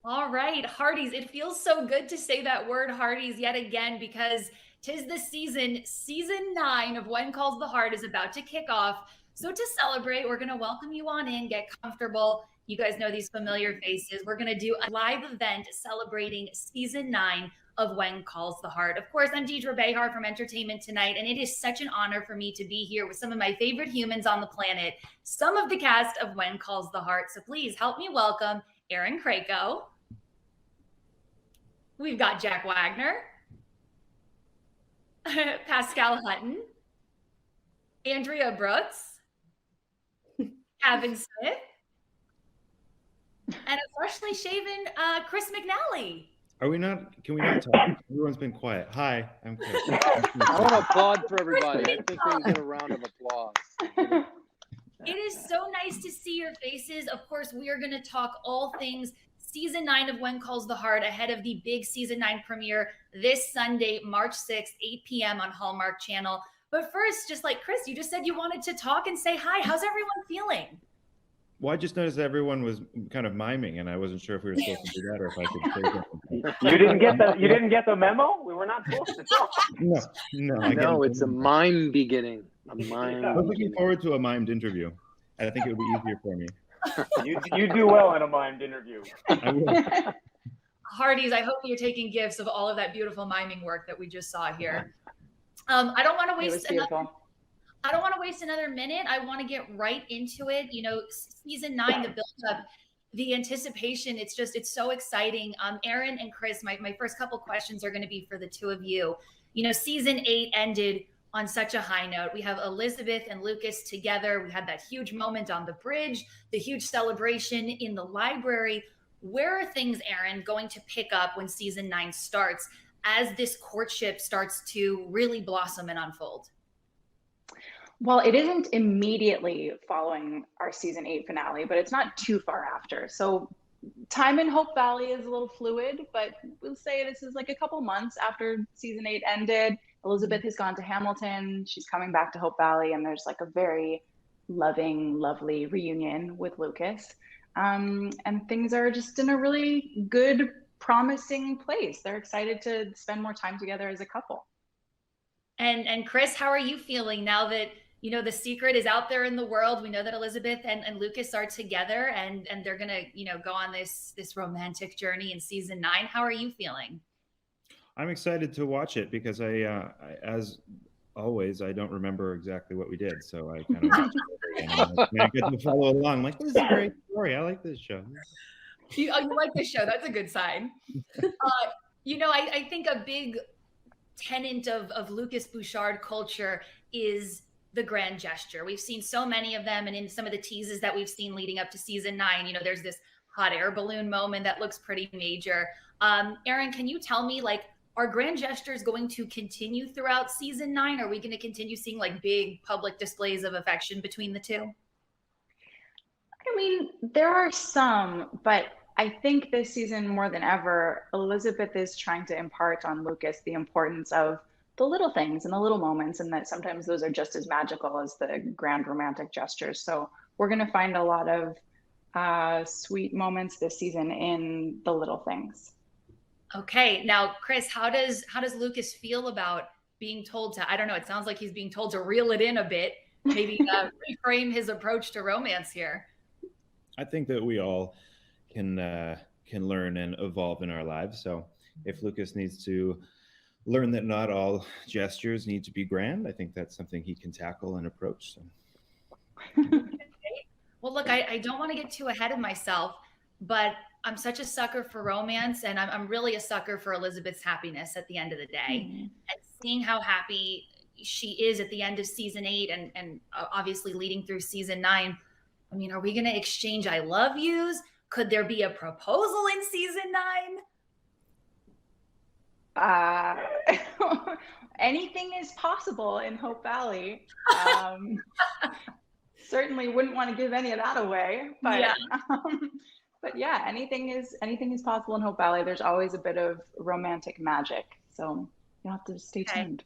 All right, Hearties. It feels so good to say that word Hearties yet again because 'tis the season 9 of When Calls the Heart is about to kick off. So to celebrate, we're going to welcome you on in, get comfortable. You guys know these familiar faces. We're going to do a live event celebrating season 9 of When Calls the Heart. Of course, I'm Deidre Behar from Entertainment Tonight, and it is such an honor for me to be here with some of my favorite humans on the planet, some of the cast of When Calls the Heart. So please help me welcome Aaron Krakow. We've got Jack Wagner, Pascal Hutton, Andrea Brooks, Kevin Smith, and a freshly shaven Chris McNally. Are we not? Can we not talk? Everyone's been quiet. Hi, I'm Chris. I want to applaud for everybody. I think we get a round of applause. It is so nice to see your faces. Of course, we are going to talk all things season 9 of When Calls the Heart ahead of the big season 9 premiere this Sunday, March 6th, 8 p.m. on Hallmark Channel. But first, just like Chris, you just said you wanted to talk and say hi. How's everyone feeling? Well, I just noticed everyone was kind of miming, and I wasn't sure if we were supposed to do that or if I could say something. You didn't get the memo? We were not supposed to talk. No, it's a mime beginning. A mime. I was looking forward to a mimed interview. I think it would be easier for me. You do well in a mimed interview. I will. Hearties, I hope you're taking gifts of all of that beautiful miming work that we just saw here. I don't want to waste another minute. I want to get right into it. You know, season 9, the build-up, the anticipation, it's so exciting. Aaron and Chris, my first couple questions are going to be for the two of you. You know, season 8 ended on such a high note. We have Elizabeth and Lucas together. We had that huge moment on the bridge, the huge celebration in the library. Where are things, Aaron, going to pick up when season 9 starts as this courtship starts to really blossom and unfold? Well, it isn't immediately following our season 8 finale, but it's not too far after. So time in Hope Valley is a little fluid, but we'll say this is like a couple months after season 8 ended. Elizabeth has gone to Hamilton. She's coming back to Hope Valley, and there's like a very loving, lovely reunion with Lucas. And things are just in a really good, promising place. They're excited to spend more time together as a couple. And Chris, how are you feeling now that, you know, the secret is out there in the world? We know that Elizabeth and Lucas are together, and they're going to, you know, go on this romantic journey in season 9. How are you feeling? I'm excited to watch it because I as always, I don't remember exactly what we did. So I kind of watched it and I get to follow along. I'm like, this is a great story. I like this show. You like this show. That's a good sign. You know, I think a big tenet of Lucas Bouchard culture is the grand gesture. We've seen so many of them, and in some of the teases that we've seen leading up to season 9, you know, there's this hot air balloon moment that looks pretty major. Aaron, can you tell me, like, are grand gestures going to continue throughout season 9? Are we going to continue seeing like big public displays of affection between the two? I mean, there are some, but I think this season more than ever, Elizabeth is trying to impart on Lucas the importance of the little things and the little moments, and that sometimes those are just as magical as the grand romantic gestures. So we're going to find a lot of sweet moments this season in the little things. Okay, now Chris, how does Lucas feel about being told to, I don't know, it sounds like he's being told to reel it in a bit, maybe reframe his approach to romance here? I think that we all can learn and evolve in our lives. So if Lucas needs to learn that not all gestures need to be grand, I think that's something he can tackle and approach. So. Well, look, I don't want to get too ahead of myself, but I'm such a sucker for romance, and I'm really a sucker for Elizabeth's happiness at the end of the day. Mm-hmm. And seeing how happy she is at the end of season 8 and obviously leading through season 9. I mean, are we going to exchange I love yous? Could there be a proposal in season 9? Anything is possible in Hope Valley. Certainly wouldn't want to give any of that away, but yeah. But yeah, anything is possible in Hope Valley. There's always a bit of romantic magic, so you'll have to stay tuned.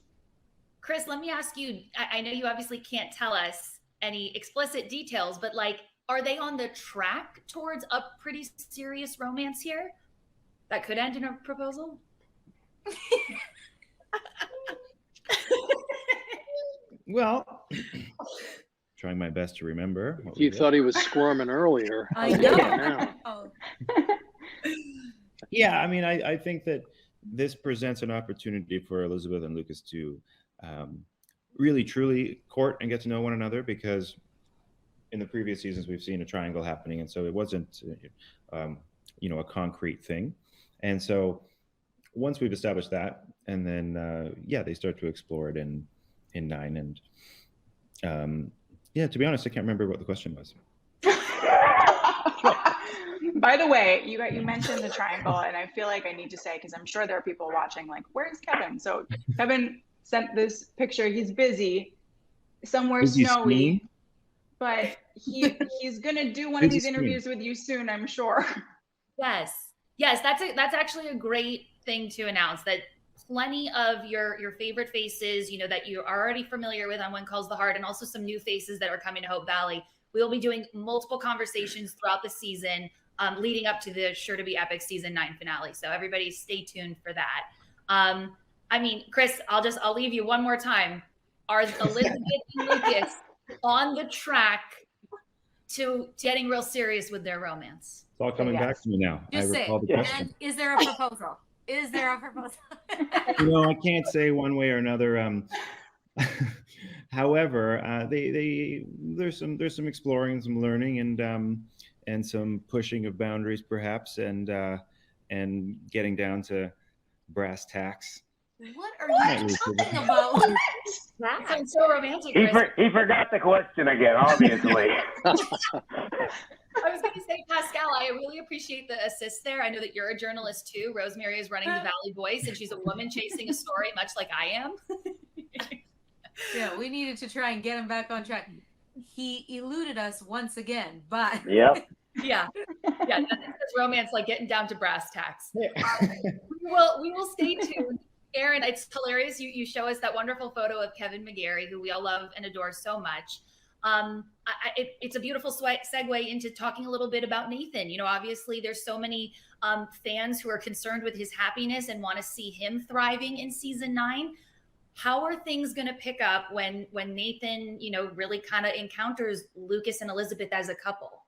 Chris, let me ask you, I know you obviously can't tell us any explicit details, but like, are they on the track towards a pretty serious romance here? that could end in a proposal? Well, trying my best to remember. What You was it? thought he was squirming earlier. I How's it going know. now? Oh, Yeah, I mean, I think that this presents an opportunity for Elizabeth and Lucas to really truly court and get to know one another, because in the previous seasons we've seen a triangle happening, and so it wasn't a concrete thing. And so once we've established that, and then they start to explore it in 9. And to be honest, I can't remember what the question was. By the way, you mentioned the triangle, and I feel like I need to say, because I'm sure there are people watching like, where's Kevin? So Kevin sent this picture. He's busy somewhere Busy snowy, skiing? but he's gonna do one of these interviews with you soon, I'm sure. Yes. That's actually a great thing to announce, that plenty of your favorite faces, that you are already familiar with on When Calls the Heart, and also some new faces that are coming to Hope Valley. We will be doing multiple conversations throughout the season, leading up to the sure to be epic season 9 finale. So everybody stay tuned for that. I mean, Chris, I'll leave you one more time. Are Elizabeth and Lucas on the track to getting real serious with their romance? It's all coming back to me now. just I say, recall the question. and is there a proposal? Is there a proposal? I can't say one way or another. However, there's some exploring, some learning, and some pushing of boundaries, perhaps, and getting down to brass tacks. What are you talking about? That sounds so romantic, He, Chris. he forgot the question again, obviously. I was going to say, Pascal, I really appreciate the assist there. I know that you're a journalist too. Rosemary is running the Valley Voice, and she's a woman chasing a story, much like I am. Yeah, we needed to try and get him back on track. He eluded us once again, but Yep. Yeah, that's romance, like getting down to brass tacks. We will stay tuned. Aaron, it's hilarious. You show us that wonderful photo of Kevin McGarry, who we all love and adore so much. It's a beautiful segue into talking a little bit about Nathan. Obviously there's so many fans who are concerned with his happiness and want to see him thriving in season 9. How are things going to pick up when Nathan, really kind of encounters Lucas and Elizabeth as a couple?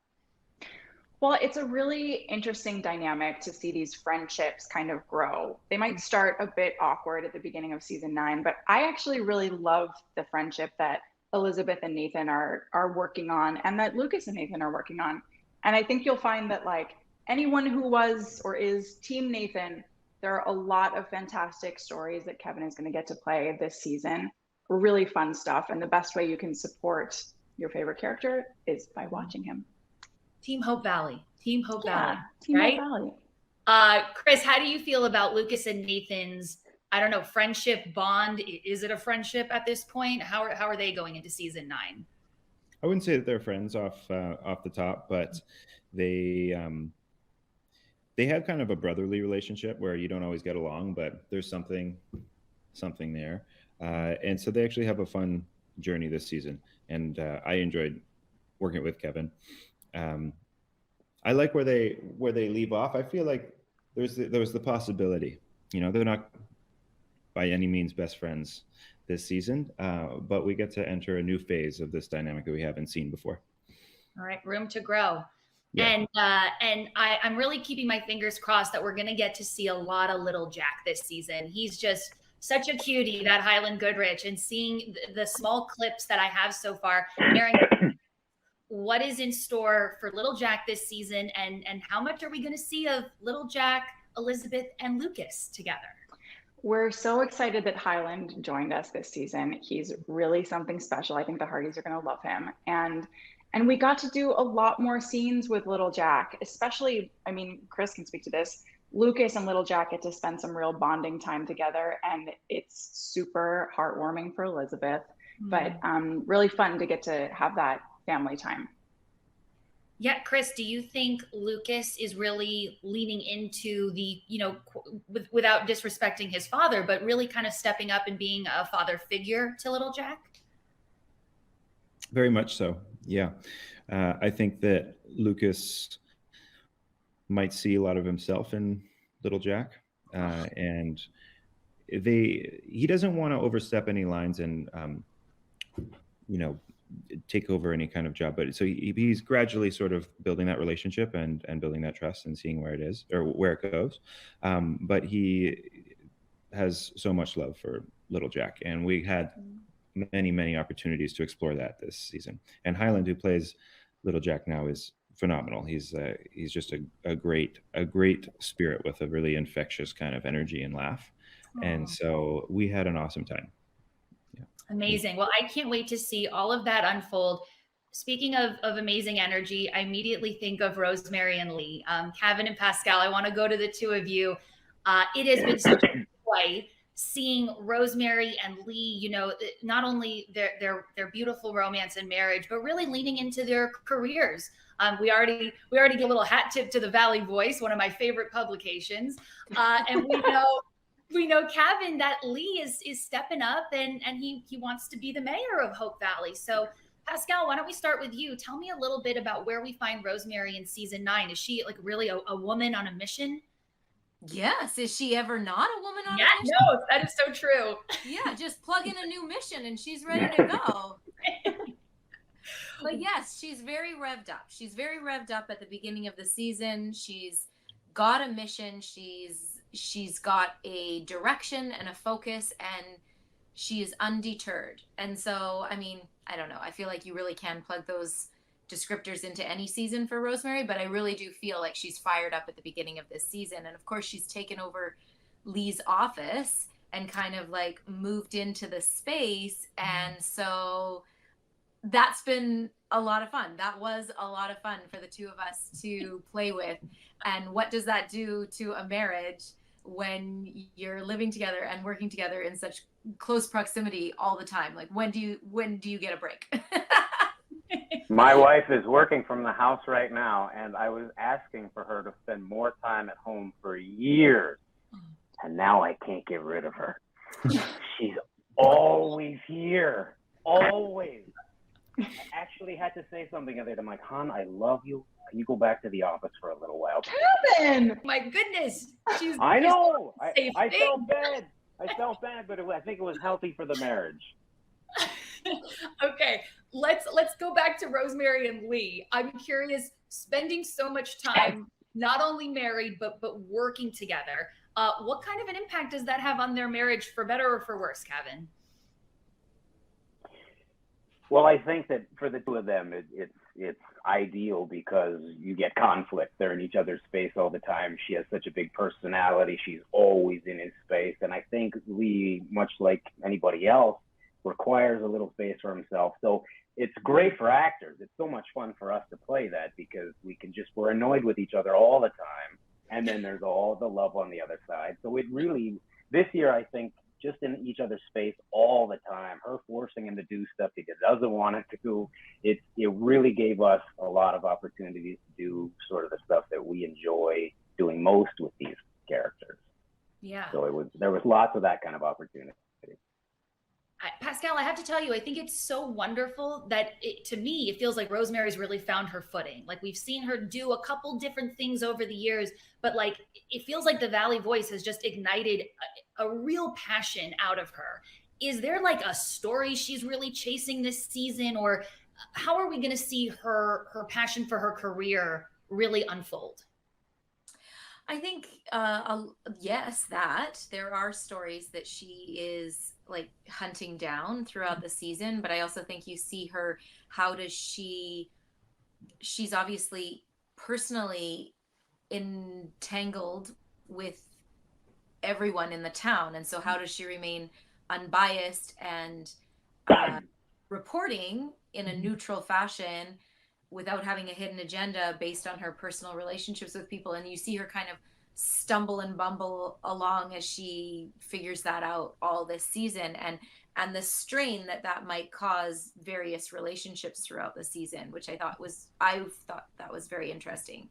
Well, it's a really interesting dynamic to see these friendships kind of grow. They might start a bit awkward at the beginning of season 9, but I actually really love the friendship that Elizabeth and Nathan are working on, and that Lucas and Nathan are working on. And I think you'll find that, like, anyone who was or is Team Nathan, there are a lot of fantastic stories that Kevin is going to get to play this season. Really fun stuff. And the best way you can support your favorite character is by watching him. Team Hope Valley. Team Hope Valley. Team right? Hope Valley. Chris, how do you feel about Lucas and Nathan's, friendship bond? Is it a friendship at this point? How are they going into season 9? I wouldn't say that they're friends off the top, but they have kind of a brotherly relationship where you don't always get along, but there's something there, and so they actually have a fun journey this season, and I enjoyed working with Kevin. I like where they leave off. I feel like there was the possibility, they're not by any means best friends this season, but we get to enter a new phase of this dynamic that we haven't seen before. All right, room to grow. Yeah. And I'm really keeping my fingers crossed that we're going to get to see a lot of little Jack this season. He's just such a cutie, that Highland Goodrich, and seeing the small clips that I have so far. Aaron, what is in store for little Jack this season, and how much are we going to see of little Jack, Elizabeth, and Lucas together? We're so excited that Highland joined us this season. He's really something special. I think the Hardys are going to love him. And we got to do a lot more scenes with little Jack, especially, Chris can speak to this. Lucas and little Jack get to spend some real bonding time together, and it's super heartwarming for Elizabeth, but really fun to get to have that family time. Yeah, Chris, do you think Lucas is really leaning into the, without disrespecting his father, but really kind of stepping up and being a father figure to little Jack? Very much so. Yeah. I think that Lucas might see a lot of himself in Little Jack, and he doesn't want to overstep any lines and you know, take over any kind of job. But so he's gradually sort of building that relationship and building that trust and seeing where it is or where it goes. But he has so much love for Little Jack, and we had many opportunities to explore that this season. And Highland, who plays Little Jack now, is phenomenal. He's just a great spirit with a really infectious kind of energy and laugh. Aww. And so we had an awesome time. Amazing. Well, I can't wait to see all of that unfold. Speaking of amazing energy, I immediately think of Rosemary and Lee. Kevin and Pascal, I want to go to the two of you. It has been such a joy seeing Rosemary and Lee, you know, not only their beautiful romance and marriage, but really leaning into their careers. We already get a little hat tip to the Valley Voice, one of my favorite publications. And we know Kevin, that Lee is stepping up and he wants to be the mayor of Hope Valley. So Pascal, why don't we start with you? Tell me a little bit about where we find Rosemary in season 9. Is she like really a woman on a mission? Yes. Is she ever not a woman on a mission? No, that is so true. Yeah, just plug in a new mission and she's ready to go. But yes, she's very revved up. She's very revved up at the beginning of the season. She's got a mission. She's got a direction and a focus, and she is undeterred. And so, I mean, I don't know. I feel like you really can plug those descriptors into any season for Rosemary, but I really do feel like she's fired up at the beginning of this season. And of course, she's taken over Lee's office and kind of like moved into the space. And so that's been a lot of fun. That was a lot of fun for the two of us to play with. And what does that do to a marriage when you're living together and working together in such close proximity all the time? Like, when do you get a break? My wife is working from the house right now, and I was asking for her to spend more time at home for years, and now I can't get rid of her. She's always here, always. I actually had to say something the other day. I'm like, hon, I love you. Can you go back to the office for a little while? Kevin! My goodness. I know. I thing. felt bad. I felt bad, but I think it was healthy for the marriage. Okay, let's go back to Rosemary and Lee. I'm curious, spending so much time not only married but working together. What kind of an impact does that have on their marriage, for better or for worse, Kevin? Well, I think that for the two of them, it's ideal because you get conflict. They're in each other's space all the time. She has such a big personality. She's always in his space. And I think Lee, much like anybody else, requires a little space for himself. So it's great for actors. It's so much fun for us to play that because we're annoyed with each other all the time. And then there's all the love on the other side. So it really, this year, I think, just in each other's space all the time, her forcing him to do stuff he doesn't want to do, it really gave us a lot of opportunities to do sort of the stuff that we enjoy doing most with these characters. Yeah. So there was lots of that kind of opportunity. Pascal, I have to tell you, I think it's so wonderful that to me, it feels like Rosemary's really found her footing. Like, we've seen her do a couple different things over the years, but like, it feels like the Valley Voice has just ignited a real passion out of her. Is there like a story she's really chasing this season, or how are we going to see her passion for her career really unfold? I think, yes, that there are stories that she is like hunting down throughout the season, but I also think you see her, she's obviously personally entangled with everyone in the town. And so how does she remain unbiased and reporting in a neutral fashion without having a hidden agenda based on her personal relationships with people? And you see her kind of stumble and bumble along as she figures that out all this season, and the strain that might cause various relationships throughout the season, which I thought that was very interesting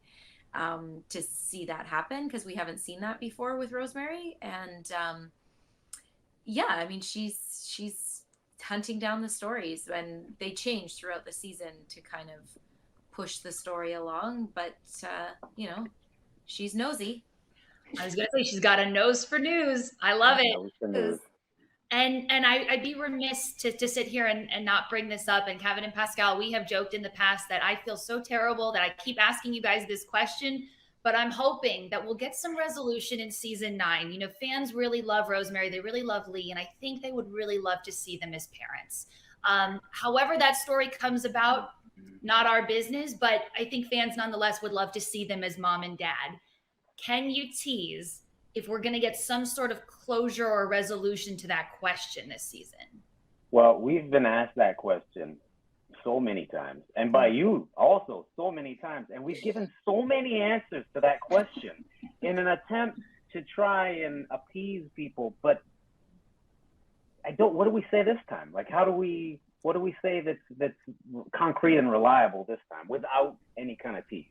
to see that happen, because we haven't seen that before with Rosemary. And yeah, I mean, she's hunting down the stories, and they change throughout the season to kind of push the story along, but you know, she's nosy. I was gonna say she's got a nose for news. I love it. That was the news. And I'd be remiss to sit here and not bring this up. And Kevin and Pascal, we have joked in the past that I feel so terrible that I keep asking you guys this question, but I'm hoping that we'll get some resolution in season 9. You know, fans really love Rosemary. They really love Lee. And I think they would really love to see them as parents. However that story comes about, not our business, but I think fans nonetheless would love to see them as mom and dad. Can you tease if we're going to get some sort of closure or resolution to that question this season? Well, we've been asked that question so many times, and by you also so many times, and we've given so many answers to that question in an attempt to try and appease people. But what do we say this time? Like, what do we say that's concrete and reliable this time without any kind of tease?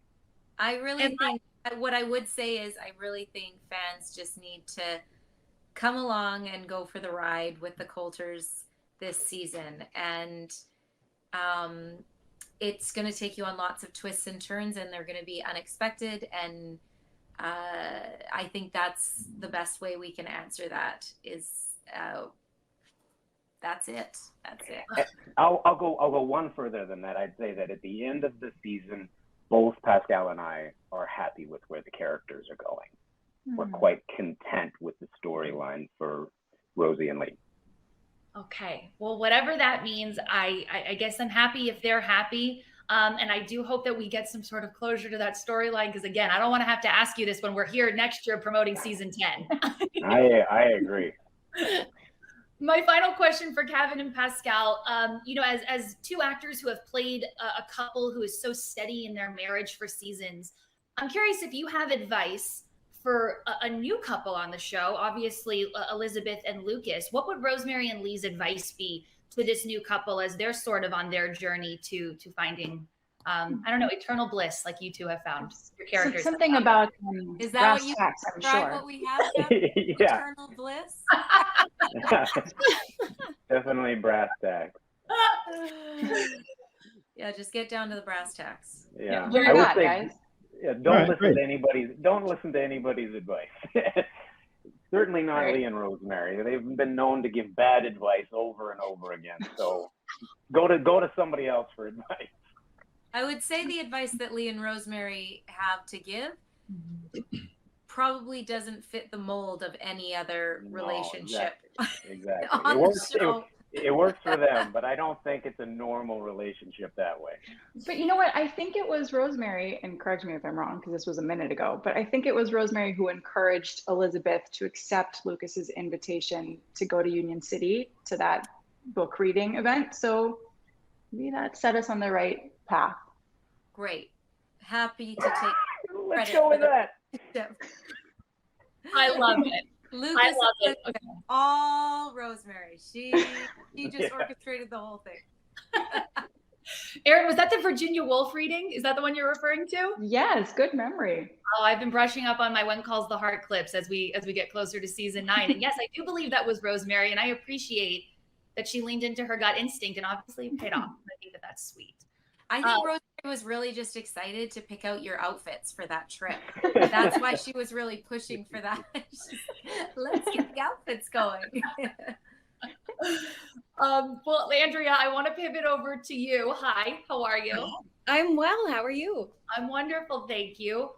I really think what I would say is I really think fans just need to come along and go for the ride with the Coulters this season. And it's going to take you on lots of twists and turns, and they're going to be unexpected. And I think that's the best way we can answer that is that's it. That's it. I'll go one further than that. I'd say that at the end of the season, both Pascal and I are happy with where the characters are going. We're quite content with the storyline for Rosie and Lee. Okay. Well, whatever that means, I guess I'm happy if they're happy. And I do hope that we get some sort of closure to that storyline. Because again, I don't want to have to ask you this when we're here next year promoting season 10. I agree. My final question for Kevin and Pascal, you know, as two actors who have played a couple who is so steady in their marriage for seasons, I'm curious if you have advice for a new couple on the show, obviously Elizabeth and Lucas. What would Rosemary and Lee's advice be to this new couple as they're sort of on their journey to finding, I don't know, eternal bliss like you two have found your characters? Something about Is that what brass you tacks, I'm describe sure. what we have? Yeah. Eternal bliss? Definitely brass tacks. Yeah, just get down to the brass tacks. Yeah. You're I would not, say, guys. yeah, All right, don't listen to anybody's advice. Certainly not Right. Lee and Rosemary. They've been known to give bad advice over and over again. So go to somebody else for advice. I would say the advice that Lee and Rosemary have to give probably doesn't fit the mold of any other No, relationship. Exactly. On the show. It works for them, but I don't think it's a normal relationship that way. But you know what? I think it was Rosemary, and correct me if I'm wrong, because this was a minute ago, but I think it was Rosemary who encouraged Elizabeth to accept Lucas's invitation to go to Union City to that book reading event. So maybe that set us on the right path. Great. Happy to take Let's credit go with for that. that. I love it. Lucas I love is it. Okay. all Rosemary. She just orchestrated the whole thing. Erin, was that the Virginia Woolf reading? Is that the one you're referring to? Yes, good memory. Oh, I've been brushing up on my When Calls the Heart clips as we get closer to season 9. And yes, I do believe that was Rosemary, and I appreciate that she leaned into her gut instinct and obviously it paid off. I think that that's sweet. I think Rosemary was really just excited to pick out your outfits for that trip. That's why she was really pushing for that. Let's get the outfits going. Well, Andrea, I want to pivot over to you. Hi, how are you? I'm well. How are you? I'm wonderful, thank you.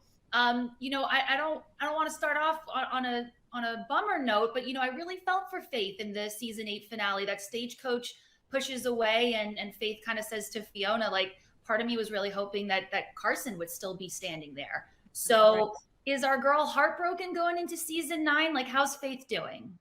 You know, I don't want to start off on a bummer note, but you know, I really felt for Faith in the season 8 finale. That Stagecoach pushes away, and Faith kind of says to Fiona, like, part of me was really hoping that Carson would still be standing there. So, right. Is our girl heartbroken going into season 9? Like, how's Faith doing?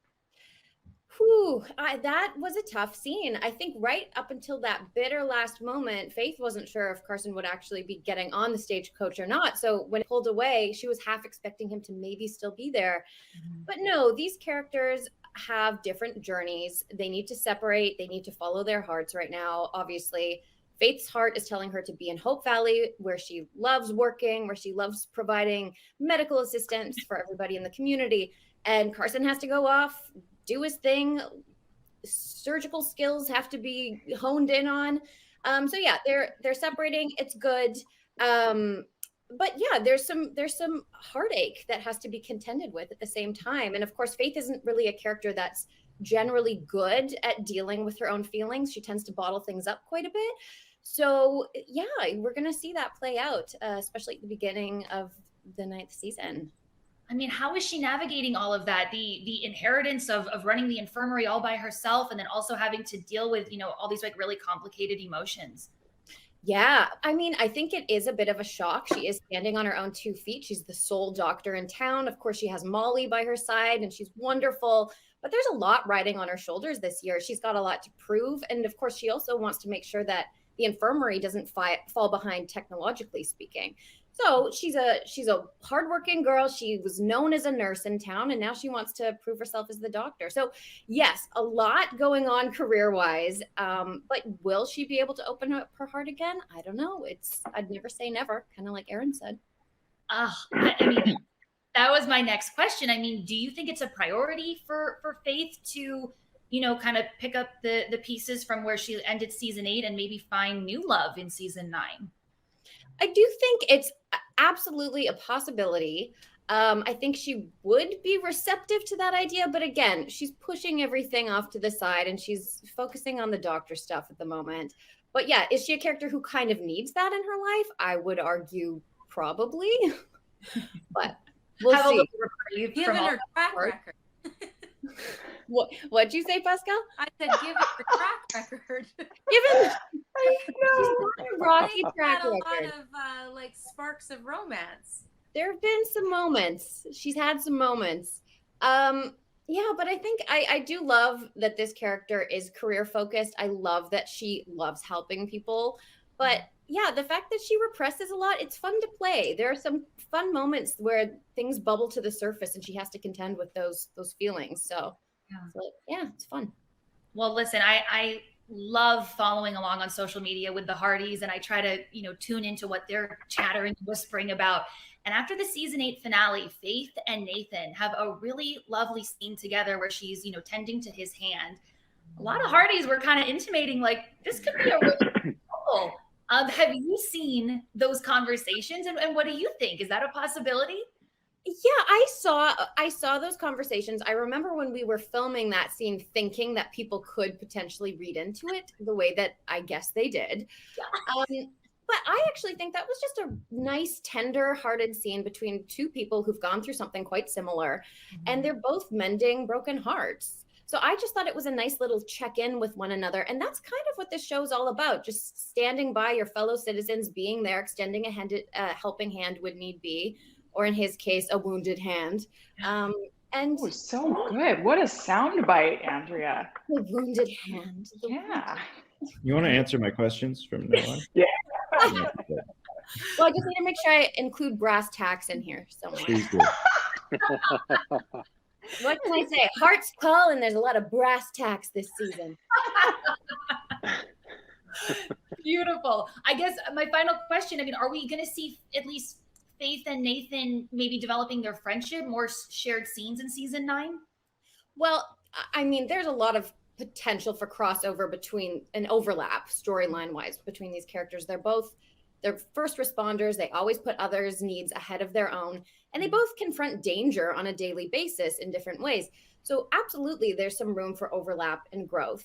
Whew, that was a tough scene. I think right up until that bitter last moment, Faith wasn't sure if Carson would actually be getting on the Stagecoach or not. So when it pulled away, she was half expecting him to maybe still be there. Mm-hmm. But no, these characters have different journeys. They need to separate. They need to follow their hearts right now. Obviously, Faith's heart is telling her to be in Hope Valley, where she loves working, where she loves providing medical assistance for everybody in the community. And Carson has to go off, do his thing. Surgical skills have to be honed in on. So yeah, they're separating. It's good. but yeah, there's some heartache that has to be contended with at the same time. And of course, Faith isn't really a character that's generally good at dealing with her own feelings. She tends to bottle things up quite a bit. So yeah, we're gonna see that play out, especially at the beginning of the 9th season. I mean, how is she navigating all of that? The inheritance of running the infirmary all by herself, and then also having to deal with, all these like really complicated emotions. Yeah, I mean, I think it is a bit of a shock. She is standing on her own 2 feet. She's the sole doctor in town. Of course, she has Molly by her side, and she's wonderful. But there's a lot riding on her shoulders this year. She's got a lot to prove. And of course, she also wants to make sure that the infirmary doesn't fall behind technologically speaking. So she's a hardworking girl. She was known as a nurse in town, and now she wants to prove herself as the doctor. So yes, a lot going on career-wise. But will she be able to open up her heart again? I don't know. I'd never say never, kind of like Erin said. I mean, that was my next question. I mean, do you think it's a priority for Faith to, kind of pick up the pieces from where she ended season 8 and maybe find new love in season 9? I do think it's absolutely a possibility. I think she would be receptive to that idea, but again, she's pushing everything off to the side and she's focusing on the doctor stuff at the moment. But yeah, is she a character who kind of needs that in her life? I would argue probably, but we'll Have see. a little reprieve Given from all her track record. What'd you say, Pascal? I said, given her track record. Given she's got a rocky track Had a record. lot of like sparks of romance. There have been some moments. She's had some moments. Yeah, but I think I do love that this character is career focused. I love that she loves helping people. But yeah, the fact that she represses a lot, it's fun to play. There are some fun moments where things bubble to the surface and she has to contend with those feelings. So yeah, it's fun. Well, listen, I love following along on social media with the Hardys, and I try to, tune into what they're chattering, whispering about. And after the season 8 finale, Faith and Nathan have a really lovely scene together where she's, tending to his hand. A lot of Hardys were kind of intimating like this could be a really cool. Have you seen those conversations, and what do you think? Is that a possibility? Yeah, I saw those conversations. I remember when we were filming that scene thinking that people could potentially read into it the way that I guess they did. But I actually think that was just a nice, tender-hearted scene between 2 people who've gone through something quite similar, and they're both mending broken hearts. So I just thought it was a nice little check-in with one another. And that's kind of what this show's all about, just standing by your fellow citizens, being there, extending a helping hand would need be, or in his case, a wounded hand. And Oh, so good. What a soundbite, Andrea. the wounded hand. Yeah. You want to answer my questions from now on? Yeah. Well, I just need to make sure I include brass tacks in here somewhere. Please do. What can I say? Hearts call, and there's a lot of brass tacks this season. Beautiful. I guess my final question, I mean, are we going to see at least Faith and Nathan maybe developing their friendship, more shared scenes in season 9? Well, I mean, there's a lot of potential for crossover between an overlap storyline wise between these characters. They're first responders. They always put others' needs ahead of their own, and they both confront danger on a daily basis in different ways. So absolutely, there's some room for overlap and growth.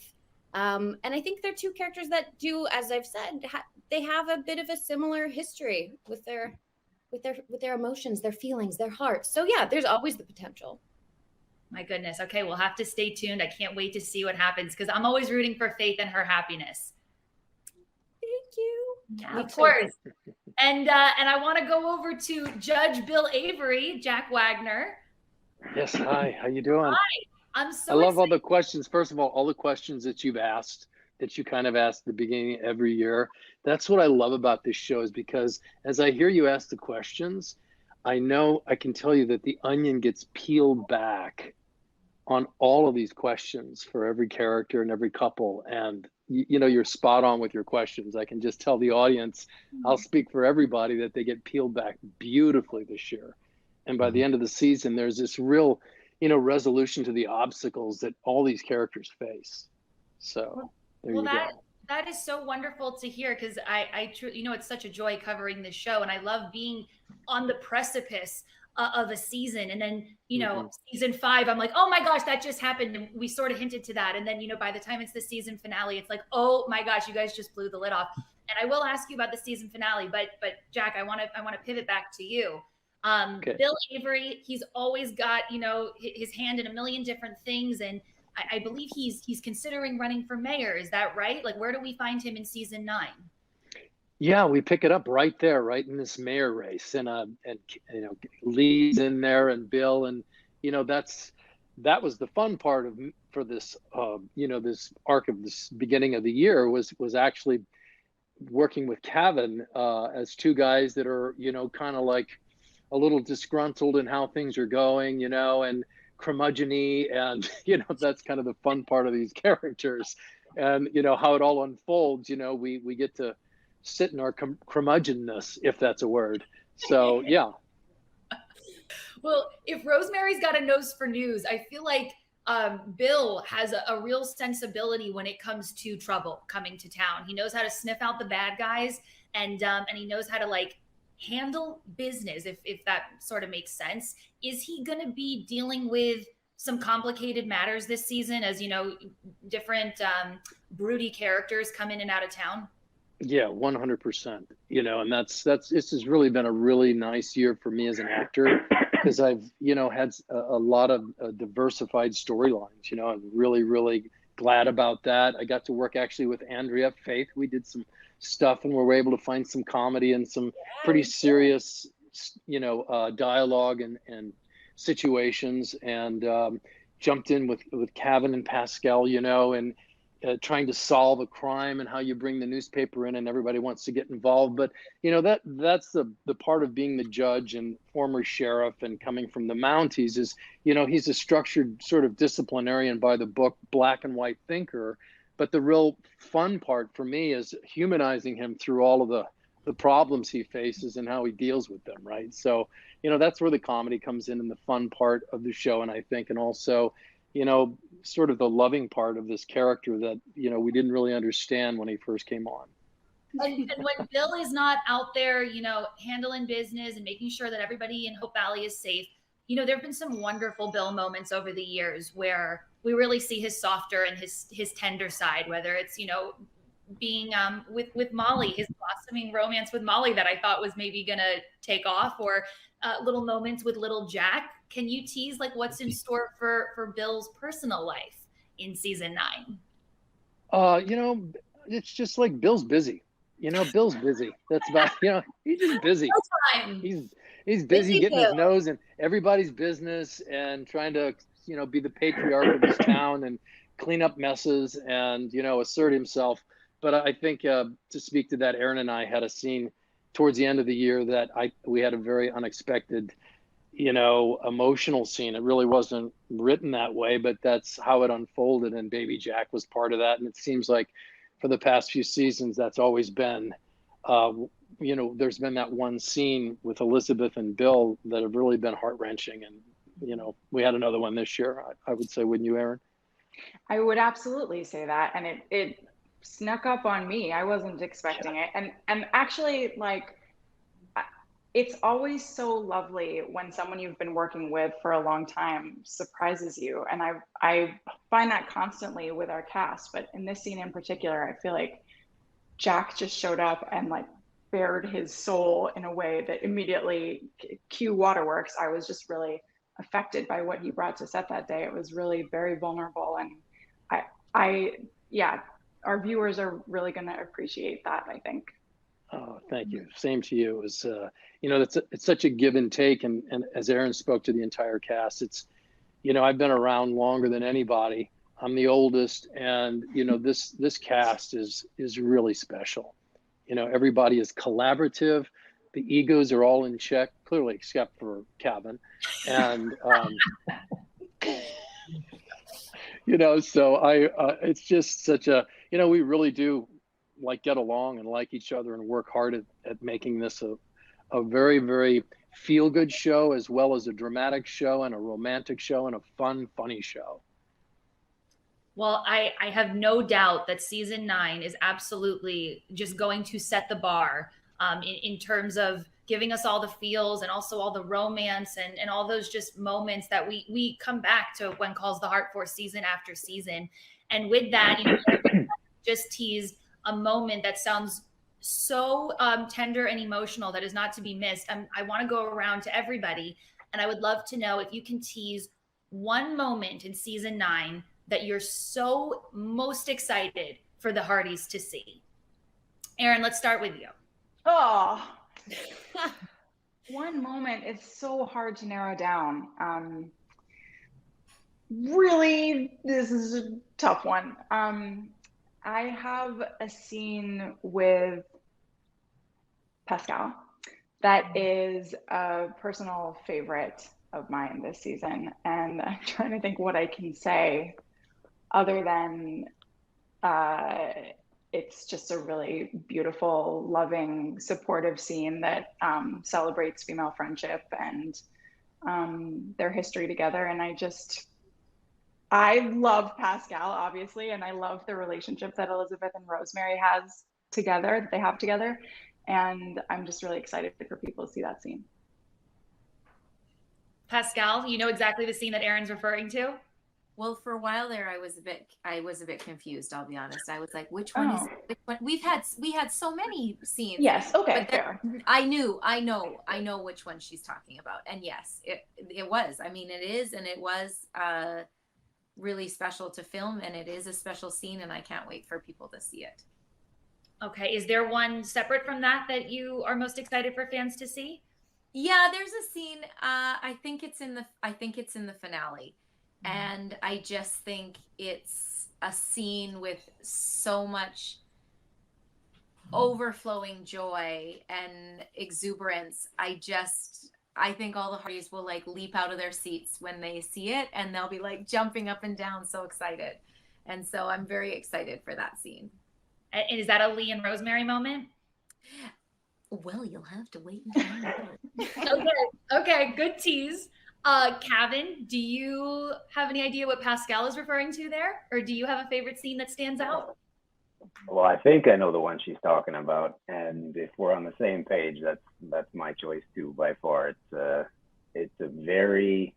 And I think they're 2 characters that do, as I've said, they have a bit of a similar history with their emotions, their feelings, their hearts. So yeah, there's always the potential. My goodness. Okay, we'll have to stay tuned. I can't wait to see what happens because I'm always rooting for Faith and her happiness. Thank you. Yeah, of course. And I want to go over to Judge Bill Avery, Jack Wagner. Yes, hi. How you doing? I'm so I love excited. all the questions. First of all the questions that you've asked, that you kind of ask at the beginning of every year. That's what I love about this show, is because as I hear you ask the questions, I know I can tell you that the onion gets peeled back on all of these questions for every character and every couple. And you're spot on with your questions. I can just tell the audience, I'll speak for everybody, that they get peeled back beautifully this year. And by the end of the season, there's this real, resolution to the obstacles that all these characters face. So there you go. That is so wonderful to hear, because I truly, it's such a joy covering this show, and I love being on the precipice of a season, and then season 5, I'm like, oh my gosh, that just happened, and we sort of hinted to that, and then by the time it's the season finale, it's like, oh my gosh, you guys just blew the lid off. And I will ask you about the season finale, but Jack, I want to pivot back to you. Okay. Bill Avery, he's always got his hand in a million different things, and I believe he's considering running for mayor. Is that right? Like, where do we find him in season 9? Yeah, we pick it up right there, right in this mayor race, and Lee's in there, and Bill, and that was the fun part for this this arc of this beginning of the year was actually working with Kevin as two guys that are kind of like a little disgruntled in how things are going, and curmudgeon-y, and that's kind of the fun part of these characters, and how it all unfolds. We get to sit in our curmudgeonness, if that's a word. So yeah. Well, if Rosemary's got a nose for news, I feel like Bill has a real sensibility when it comes to trouble coming to town. He knows how to sniff out the bad guys, and he knows how to handle business, if that sort of makes sense. Is he going to be dealing with some complicated matters this season, as different broody characters come in and out of town? Yeah, 100%. And that's this has really been a really nice year for me as an actor, because I've had a lot of diversified storylines. I'm really, really glad about that. I got to work actually with Andrea Faith. We did some stuff, and we were able to find some comedy and some pretty serious dialogue and situations, and jumped in with Kevin and Pascal, and trying to solve a crime, and how you bring the newspaper in and everybody wants to get involved. But that's the part of being the judge and former sheriff and coming from the Mounties is he's a structured sort of disciplinarian, by the book, black and white thinker. But the real fun part for me is humanizing him through all of the problems he faces and how he deals with them, right? So, that's where the comedy comes in, and the fun part of the show. And I think, and also, sort of the loving part of this character that, we didn't really understand when he first came on. And when Bill is not out there, handling business and making sure that everybody in Hope Valley is safe, there have been some wonderful Bill moments over the years where we really see his softer and his tender side, whether it's, being with Molly, his blossoming romance with Molly that I thought was maybe going to take off, or little moments with little Jack. Can you tease what's in store for Bill's personal life in season 9? It's just like Bill's busy. Bill's busy. That's about, he's just busy. He's busy getting his nose in everybody's business and trying to, be the patriarch of this town and clean up messes and, assert himself. But I think to speak to that, Aaron and I had a scene towards the end of the year that we had a very unexpected, emotional scene. It really wasn't written that way, but that's how it unfolded. And Baby Jack was part of that. And it seems like for the past few seasons, that's always been, there's been that one scene with Elizabeth and Bill that have really been heart-wrenching. And, we had another one this year, I would say, wouldn't you, Aaron? I would absolutely say that. And it snuck up on me. I wasn't expecting it. And actually, it's always so lovely when someone you've been working with for a long time surprises you. And I find that constantly with our cast, but in this scene in particular, I feel like Jack just showed up and bared his soul in a way that immediately, cue Waterworks, I was just really affected by what he brought to set that day. It was really very vulnerable. And our viewers are really going to appreciate that, I think. Oh, thank you. Same to you. It was, it's such a give and take. And as Aaron spoke to the entire cast, it's, I've been around longer than anybody. I'm the oldest, and, this cast is really special. Everybody is collaborative. The egos are all in check, clearly, except for Kevin. And, so it's just such a, we really do get along and like each other and work hard at making this a very, very feel-good show, as well as a dramatic show and a romantic show and a fun, funny show. Well, I have no doubt that season 9 is absolutely just going to set the bar in terms of giving us all the feels and also all the romance and all those just moments that we come back to When Calls the Heart for season after season. And with that, just teased a moment that sounds so tender and emotional that is not to be missed. I want to go around to everybody, and I would love to know if you can tease one moment in season 9 that you're so most excited for the Hardys to see. Erin, let's start with you. Oh, one moment is so hard to narrow down. Really, this is a tough one. I have a scene with Pascal that is a personal favorite of mine this season. And I'm trying to think what I can say other than it's just a really beautiful, loving, supportive scene that celebrates female friendship and their history together. And I love Pascal, obviously, and I love the relationship that Elizabeth and Rosemary that they have together. And I'm just really excited for people to see that scene. Pascal, you know exactly the scene that Erin's referring to? Well, for a while there, I was a bit confused. I'll be honest. I was like, which one is which one? We had so many scenes. Yes. Okay. Fair. I know which one she's talking about. And yes, it was. I mean, it is, and it was really special to film, and it is a special scene, and I can't wait for people to see it. Okay. Is there one separate from that you are most excited for fans to see? Yeah, there's a scene. I think it's in the finale. And I just think it's a scene with so much overflowing joy and exuberance. I think all the Hardys will like leap out of their seats when they see it, and they'll be like jumping up and down, so excited. And so I'm very excited for that scene. And is that a Lee and Rosemary moment? Well, you'll have to wait and find out. Okay, good tease. Kevin, do you have any idea what Pascal is referring to there? Or do you have a favorite scene that stands out? Well, I think I know the one she's talking about. And if we're on the same page, that's my choice too, by far. It's a very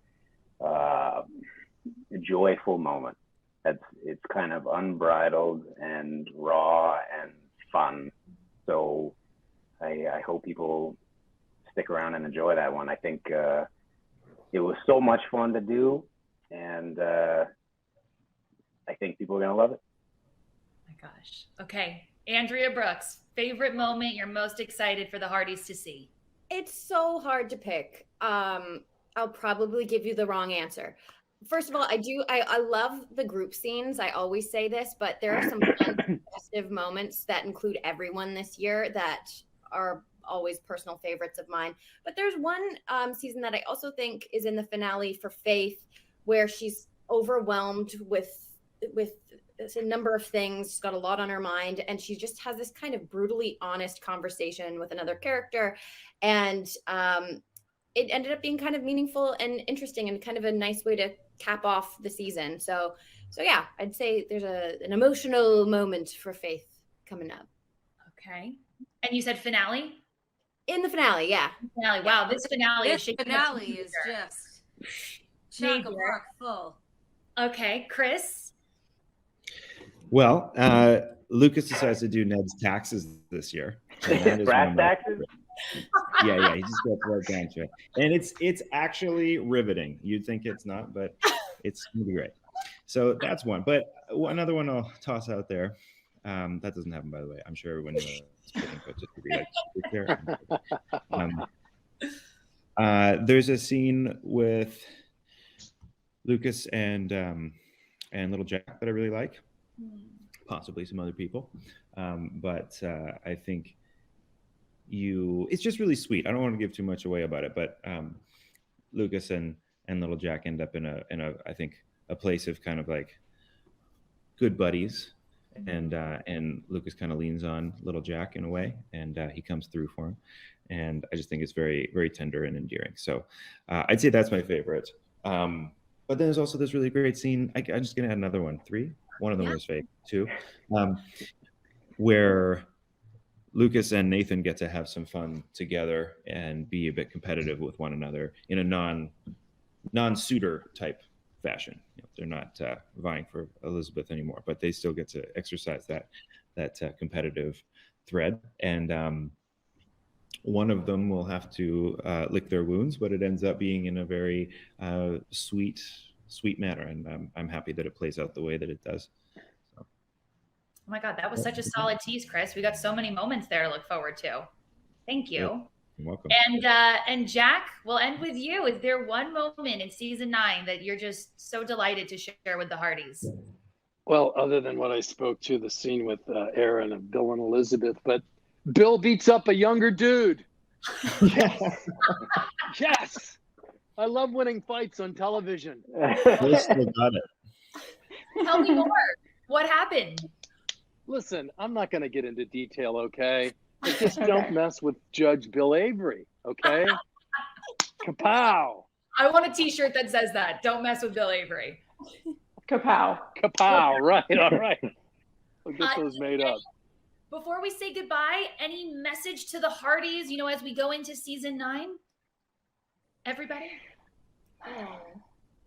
joyful moment. It's kind of unbridled and raw and fun. So I hope people stick around and enjoy that one. I think it was so much fun to do, and I think people are going to love it. Oh my gosh. Okay. Andrea Brooks, favorite moment you're most excited for the Hardys to see? It's so hard to pick. I'll probably give you the wrong answer. First of all, I love the group scenes. I always say this, but there are some fun, festive moments that include everyone this year that are always personal favorites of mine. But there's one season that I also think is in the finale for Faith, where she's overwhelmed with a number of things. She's got a lot on her mind, and she just has this kind of brutally honest conversation with another character. And it ended up being kind of meaningful and interesting and kind of a nice way to cap off the season. So yeah, I'd say there's an emotional moment for Faith coming up. Okay. And you said finale? In the finale, yeah. Finale. Wow, this finale is just chock-a-block full. Okay, Chris? Well, Lucas decides to do Ned's taxes this year. Brass taxes? Yeah, he just gets right down to it. And it's actually riveting. You'd think it's not, but it's going to be great. So that's one. But another one I'll toss out there. That doesn't happen, by the way. I'm sure everyone knows. Just to be like, there's a scene with Lucas and Little Jack that I really like. Possibly some other people. But I think it's just really sweet. I don't want to give too much away about it, but Lucas and Little Jack end up in a I think a place of kind of like good buddies, and Lucas kind of leans on Little Jack in a way, and he comes through for him, and I just think it's very, very tender and endearing. So I'd say that's my favorite. But then there's also this really great scene. I'm just gonna add another one. 3. One of them Yeah. was fake too, where Lucas and Nathan get to have some fun together and be a bit competitive with one another in a non-suitor type fashion. They're not vying for Elizabeth anymore, but they still get to exercise that competitive thread. And one of them will have to lick their wounds, but it ends up being in a very sweet manner, and I'm happy that it plays out the way that it does. Oh my God, that was such a solid tease, Chris. We got so many moments there to look forward to. Thank you. Yeah, you're welcome. And Jack, we'll end with you. Is there one moment in season 9 that you're just so delighted to share with the Hardys? Well, other than what I spoke to, the scene with Aaron and Bill and Elizabeth, but Bill beats up a younger dude. Yes. Yes. I love winning fights on television. Bill still got it. Tell me more. What happened? Listen, I'm not going to get into detail, okay? But just don't mess with Judge Bill Avery, okay? Kapow. I want a t-shirt that says that. Don't mess with Bill Avery. Kapow. Kapow, right, all right. We'll get those made up. Before we say goodbye, any message to the Hardys, as we go into season 9? Everybody?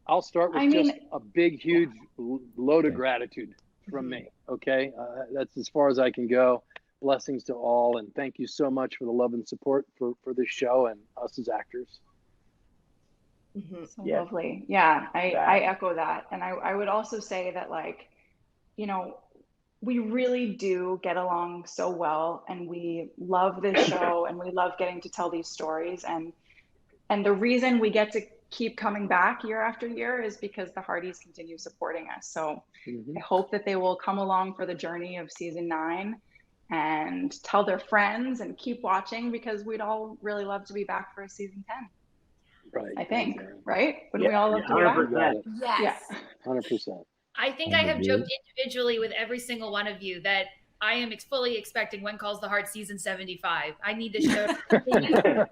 I'll start with just a big, huge load of gratitude from me, okay? That's as far as I can go. Blessings to all, and thank you so much for the love and support for this show and us as actors. So lovely. Yeah, I echo that. And I would also say that, we really do get along so well, and we love this show and we love getting to tell these stories. And the reason we get to keep coming back year after year is because the Hardys continue supporting us. So I hope that they will come along for the journey of season 9 and tell their friends and keep watching, because we'd all really love to be back for a season 10. Right. I think, right? Would we all love to be back? Yes. Yeah. 100%. I think I have joked individually with every single one of you that I am fully expecting When Calls the Heart season 75. I need this show to continue.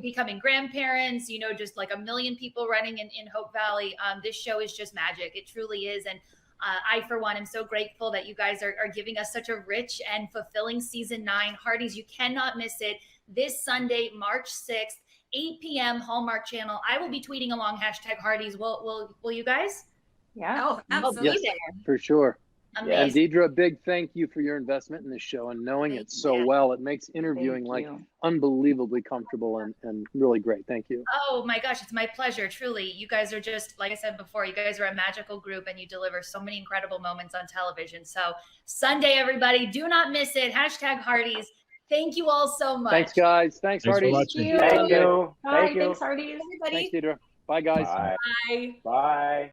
Becoming grandparents, just like a million people running in Hope Valley. This show is just magic. It truly is. And I, for one, am so grateful that you guys are giving us such a rich and fulfilling season 9. Hardys, you cannot miss it. This Sunday, March 6th, 8 p.m. Hallmark Channel. I will be tweeting along #Hardys. Will you guys? Yeah. Oh, absolutely. Yes, for sure. Amazing. And Deidre, a big thank you for your investment in this show and knowing it so well. It makes interviewing unbelievably comfortable and really great. Thank you. Oh my gosh, it's my pleasure. Truly. You guys are just, like I said before, you guys are a magical group and you deliver so many incredible moments on television. So Sunday, everybody, do not miss it. #Hardys. Thank you all so much. Thanks, guys. Thanks, Hardys. Thank you. Bye. Thank you. Thanks, Hardys. Everybody. Thanks, Deidre. Bye, guys. Bye. Bye. Bye.